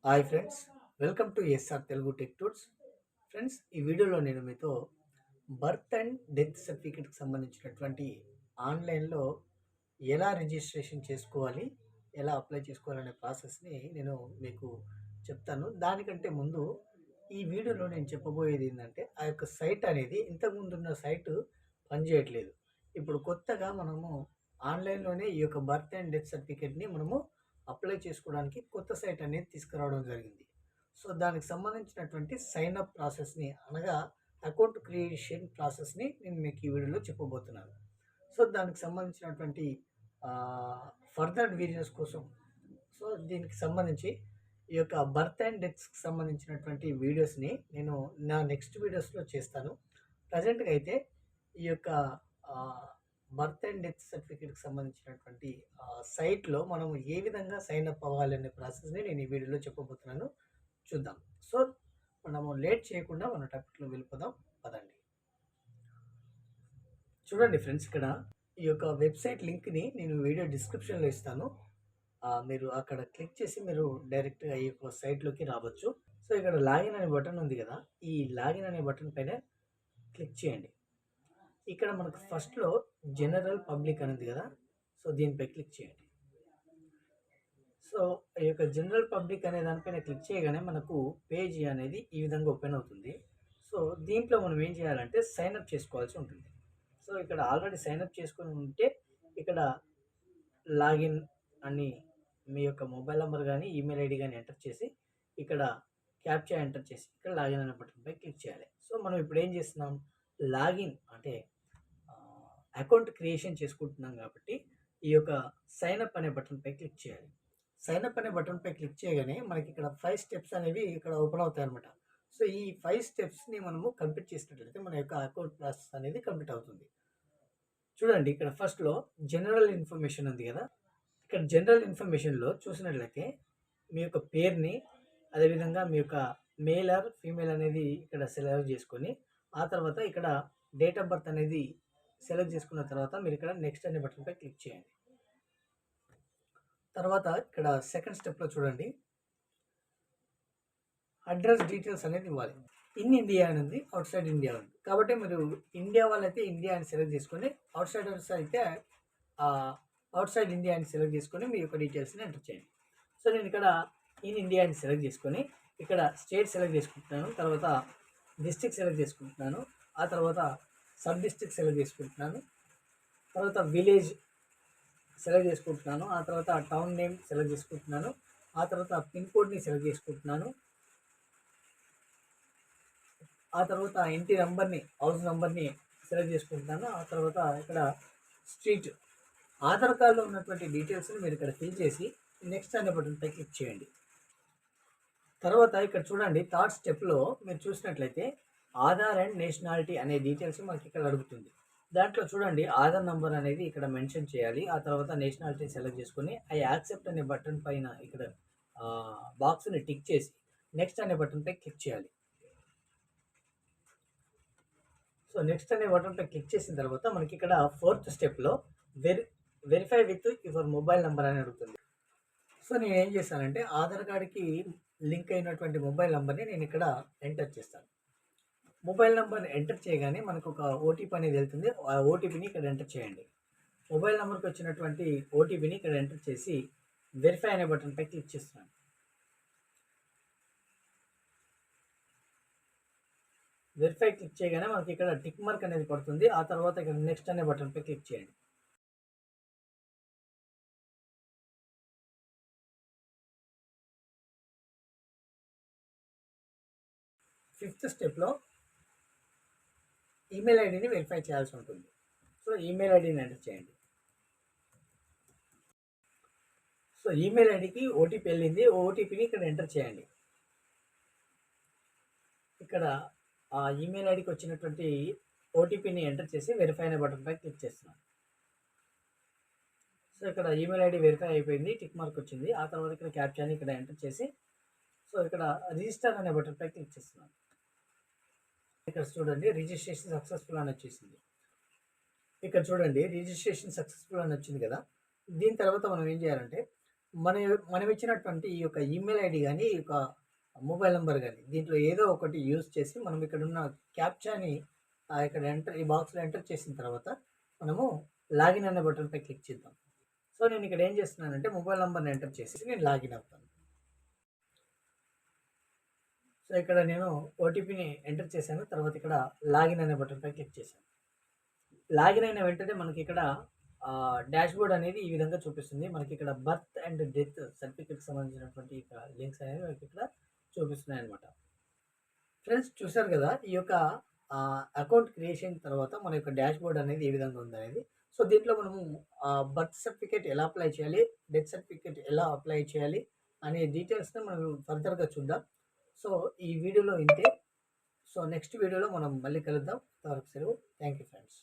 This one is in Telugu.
Hi friends, welcome to SR Telugu tech tours. Friends, ఈ వీడియోలో నేను మీతో బర్త్ అండ్ డెత్ సర్టిఫికేట్కి సంబంధించినటువంటి ఆన్లైన్లో ఎలా రిజిస్ట్రేషన్ చేసుకోవాలి, ఎలా అప్లై చేసుకోవాలనే ప్రాసెస్ని నేను మీకు చెప్తాను. దానికంటే ముందు ఈ వీడియోలో నేను చెప్పబోయేది ఏంటంటే, ఆ యొక్క సైట్ అనేది ఇంతకుముందు ఉన్న సైటు పనిచేయట్లేదు. ఇప్పుడు కొత్తగా మనము ఆన్లైన్లోనే ఈ యొక్క బర్త్ అండ్ డెత్ సర్టిఫికేట్ని మనము అప్లై చేసుకోవడానికి కొత్త సైట్ అనేది తీసుకురావడం జరిగింది. సో దానికి సంబంధించినటువంటి సైన్ అప్ ప్రాసెస్ని, అనగా అకౌంట్ క్రియేషన్ ప్రాసెస్ని నేను మీకు ఈ వీడియోలో చెప్పబోతున్నాను. సో దానికి సంబంధించినటువంటి ఫర్దర్ వీడియోస్ కోసం, సో దీనికి సంబంధించి ఈ యొక్క బర్త్ అండ్ డెత్స్కి సంబంధించినటువంటి వీడియోస్ని నేను నా నెక్స్ట్ వీడియోస్లో చేస్తాను. ప్రజెంట్గా అయితే ఈ యొక్క బర్త్ అండ్ డెత్ సర్టిఫికేట్కి సంబంధించినటువంటి సైట్లో మనం ఏ విధంగా సైన్ అప్ అవ్వాలి అనే ప్రాసెస్ని నేను ఈ వీడియోలో చెప్పబోతున్నాను. చూద్దాం. సో మనము లేట్ చేయకుండా మన టాపిక్లో వెళ్ళిపోదాం. పదండి. చూడండి ఫ్రెండ్స్, ఇక్కడ ఈ యొక్క వెబ్సైట్ లింక్ని నేను వీడియో డిస్క్రిప్షన్లో ఇస్తాను. మీరు అక్కడ క్లిక్ చేసి మీరు డైరెక్ట్గా ఈ యొక్క సైట్లోకి రావచ్చు. సో ఇక్కడ లాగిన్ అనే బటన్ ఉంది కదా, ఈ లాగిన్ అనే బటన్ పైన క్లిక్ చేయండి. ఇక్కడ మనకు ఫస్ట్లో జనరల్ పబ్లిక్ అనేది కదా, సో దీనిపై క్లిక్ చేయండి. సో ఈ యొక్క జనరల్ పబ్లిక్ అనే దానిపైన క్లిక్ చేయగానే మనకు పేజీ అనేది ఈ విధంగా ఓపెన్ అవుతుంది. సో దీంట్లో మనం ఏం చేయాలంటే సైన్అప్ చేసుకోవాల్సి ఉంటుంది. సో ఇక్కడ ఆల్రెడీ సైన్అప్ చేసుకొని ఉంటే ఇక్కడ లాగిన్ అని మీ యొక్క మొబైల్ నెంబర్ కానీ ఈమెయిల్ ఐడి కానీ ఎంటర్ చేసి ఇక్కడ క్యాప్చా ఎంటర్ చేసి ఇక్కడ లాగిన్ అనే బటన్పై క్లిక్ చేయాలి. సో మనం ఇప్పుడు ఏం చేస్తున్నాం, లాగిన్ అంటే అకౌంట్ క్రియేషన్ చేసుకుంటున్నాం కాబట్టి ఈ యొక్క సైన్అప్ అనే బటన్పై క్లిక్ చేయాలి. సైన్అప్ అనే బటన్పై క్లిక్ చేయగానే మనకి ఇక్కడ 5 స్టెప్స్ అనేవి ఇక్కడ ఓపెన్ అవుతాయి అనమాట. సో ఈ 5 స్టెప్స్ని మనము కంప్లీట్ చేసినట్లయితే మన యొక్క అకౌంట్ ప్రాసెస్ అనేది కంప్లీట్ అవుతుంది. చూడండి, ఇక్కడ ఫస్ట్లో జనరల్ ఇన్ఫర్మేషన్ ఉంది కదా, ఇక్కడ జనరల్ ఇన్ఫర్మేషన్లో చూసినట్లయితే మీ యొక్క పేరుని, అదేవిధంగా మీ యొక్క మేల్ ఆర్ ఫీమేల్ అనేది ఇక్కడ సెలెక్ట్ చేసుకొని, ఆ తర్వాత ఇక్కడ డేట్ ఆఫ్ బర్త్ అనేది సెలెక్ట్ చేసుకున్న తర్వాత మీరు ఇక్కడ నెక్స్ట్ అనే బటన్పై క్లిక్ చేయండి. తర్వాత ఇక్కడ సెకండ్ స్టెప్లో చూడండి, అడ్రస్ డీటెయిల్స్ అనేది ఇవ్వాలి. ఇన్ ఇండియా అనేది అవుట్ సైడ్ ఇండియా ఉంది కాబట్టి మీరు ఇండియా వాళ్ళైతే ఇండియా అని సెలెక్ట్ చేసుకొని, అవుట్ సైడర్స్ అయితే అవుట్ సైడ్ ఇండియా అని సెలెక్ట్ చేసుకొని మీ యొక్క డీటెయిల్స్ని ఎంటర్ చేయండి. సో నేను ఇక్కడ ఇన్ ఇండియా అని సెలెక్ట్ చేసుకొని ఇక్కడ స్టేట్ సెలెక్ట్ చేసుకుంటున్నాను, తర్వాత డిస్ట్రిక్ట్ సెలెక్ట్ చేసుకుంటున్నాను, ఆ తర్వాత సబ్ డిస్ట్రిక్ట్ సెలెక్ట్ చేసుకుంటున్నాను, తర్వాత విలేజ్ సెలెక్ట్ చేసుకుంటున్నాను, ఆ తర్వాత టౌన్ నేమ్ సెలెక్ట్ చేసుకుంటున్నాను, ఆ తర్వాత పిన్ కోడ్ని సెలెక్ట్ చేసుకుంటున్నాను, ఆ తర్వాత ఇంటి నెంబర్ని, హౌస్ నెంబర్ని సెలెక్ట్ చేసుకుంటున్నాను, ఆ తర్వాత ఇక్కడ స్ట్రీట్, ఆధార్ కార్డులో ఉన్నటువంటి డీటెయిల్స్ని మీరు ఇక్కడ ఫిల్ చేసి నెక్స్ట్ అనే బటన్పై క్లిక్ చేయండి. తర్వాత ఇక్కడ చూడండి, థర్డ్ స్టెప్లో మీరు చూసినట్లయితే ఆధార్ అండ్ నేషనాలిటీ అనే డీటెయిల్స్ మనకి ఇక్కడ అడుగుతుంది. దాంట్లో చూడండి, ఆధార్ నంబర్ అనేది ఇక్కడ మెన్షన్ చేయాలి, ఆ తర్వాత నేషనాలిటీ సెలెక్ట్ చేసుకొని ఐ యాక్సెప్ట్ అనే బటన్ పైన ఇక్కడ బాక్స్ని టిక్ చేసి నెక్స్ట్ అనే బటన్పై క్లిక్ చేయాలి. సో నెక్స్ట్ అనే బటన్పై క్లిక్ చేసిన తర్వాత మనకి ఇక్కడ ఫోర్త్ స్టెప్లో verify with your mobile number అని అడుగుతుంది. సో నేను ఏం చేశానంటే ఆధార్ కార్డ్కి లింక్ అయినటువంటి మొబైల్ నెంబర్ని నేను ఇక్కడ ఎంటర్ చేస్తాను. మొబైల్ నెంబర్ ఎంటర్ చేయగానే మనకు ఒక ఓటీపీ అనేది వెళ్తుంది. ఆ ఓటీపీని ఇక్కడ ఎంటర్ చేయండి. మొబైల్ నెంబర్కి వచ్చినటువంటి ఓటీపీని ఇక్కడ ఎంటర్ చేసి వెరిఫై అనే బటన్పై క్లిక్ చేస్తున్నాను. వెరిఫై క్లిక్ చేయగానే మనకి ఇక్కడ టిక్ మార్క్ అనేది పడుతుంది. ఆ తర్వాత ఇక్కడ నెక్స్ట్ అనే బటన్పై క్లిక్ చేయండి. ఫిఫ్త్ స్టెప్లో ఈమెయిల్ ఐడిని వెరిఫై చేయాల్సి ఉంటుంది. సో ఈమెయిల్ ఐడిని ఎంటర్ చేయండి. సో ఈమెయిల్ ఐడికి ఓటీపీ వెళ్ళింది, ఓటీపీని ఇక్కడ ఎంటర్ చేయండి. ఇక్కడ ఆ ఈమెయిల్ ఐడికి వచ్చినటువంటి ఓటీపీని ఎంటర్ చేసి వెరిఫై అనే బటన్పై క్లిక్ చేస్తున్నాను. సో ఇక్కడ ఈమెయిల్ ఐడి వెరిఫై అయిపోయింది, టిక్ మార్క్ వచ్చింది. ఆ తర్వాత ఇక్కడ క్యాప్చాని ఇక్కడ ఎంటర్ చేసి సో ఇక్కడ రిజిస్టర్ అనే బటన్పై క్లిక్ చేస్తున్నాను. ఇక్కడ చూడండి, రిజిస్ట్రేషన్ సక్సెస్ఫుల్ అని వచ్చేసింది. ఇక్కడ చూడండి, రిజిస్ట్రేషన్ సక్సెస్ఫుల్ అని వచ్చింది కదా. దీని తర్వాత మనం ఏం చేయాలంటే మన మనం ఇచ్చినటువంటి ఈ యొక్క ఈమెయిల్ ఐడి గాని, ఈ యొక్క మొబైల్ నంబర్ గాని దీంట్లో ఏదో ఒకటి యూజ్ చేసి మనం ఇక్కడున్న క్యాప్చాని ఇక్కడ ఈ బాక్స్‌లో ఎంటర్ చేసిన తర్వాత మనము లాగిన్ అనే బటన్‌పై క్లిక్ చేద్దాం. సో, నేను ఇక్కడ ఏం చేస్తున్నానంటే మొబైల్ నంబర్‌ని ఎంటర్ చేసి నేను లాగిన్ అవుతాను. సో, ఇక్కడ నేను ఓటీపీని ఎంటర్ చేశాను. తర్వాత ఇక్కడ లాగిన్ అనే బటన్‌పై క్లిక్ చేశాను. లాగిన్ అయిన వెంటనే మనకిక్కడ డాష్‌బోర్డ్ అనేది ఈ విధంగా చూపిస్తుంది. మనకిక్కడ బర్త్ అండ్ డెత్ సర్టిఫికేట్‌కి సంబంధించినటువంటి లింక్స్ అనేవి మనకిక్కడ చూపిస్తున్నాయన్నమాట. ఫ్రెండ్స్ చూసారు గదా! ఈ యొక్క అకౌంట్ క్రియేషన్ తర్వాత మన యొక్క డాష్‌బోర్డ్ అనేది ఏ విధంగా ఉందనేది. సో, దీంట్లో మనము బర్త్ సర్టిఫికేట్ ఎలా అప్లై చేయాలి? డెత్ సర్టిఫికేట్ ఎలా అప్లై చేయాలి? అనే డీటెయిల్స్‌ని మనం ఫర్దర్‌గా చూద్దాం. సో, ఈ వీడియోలో ఇంతే. సో, నెక్స్ట్ వీడియోలో మనం మళ్ళీ కలుద్దాం. అంతవరకు సెలవు. Thank you friends.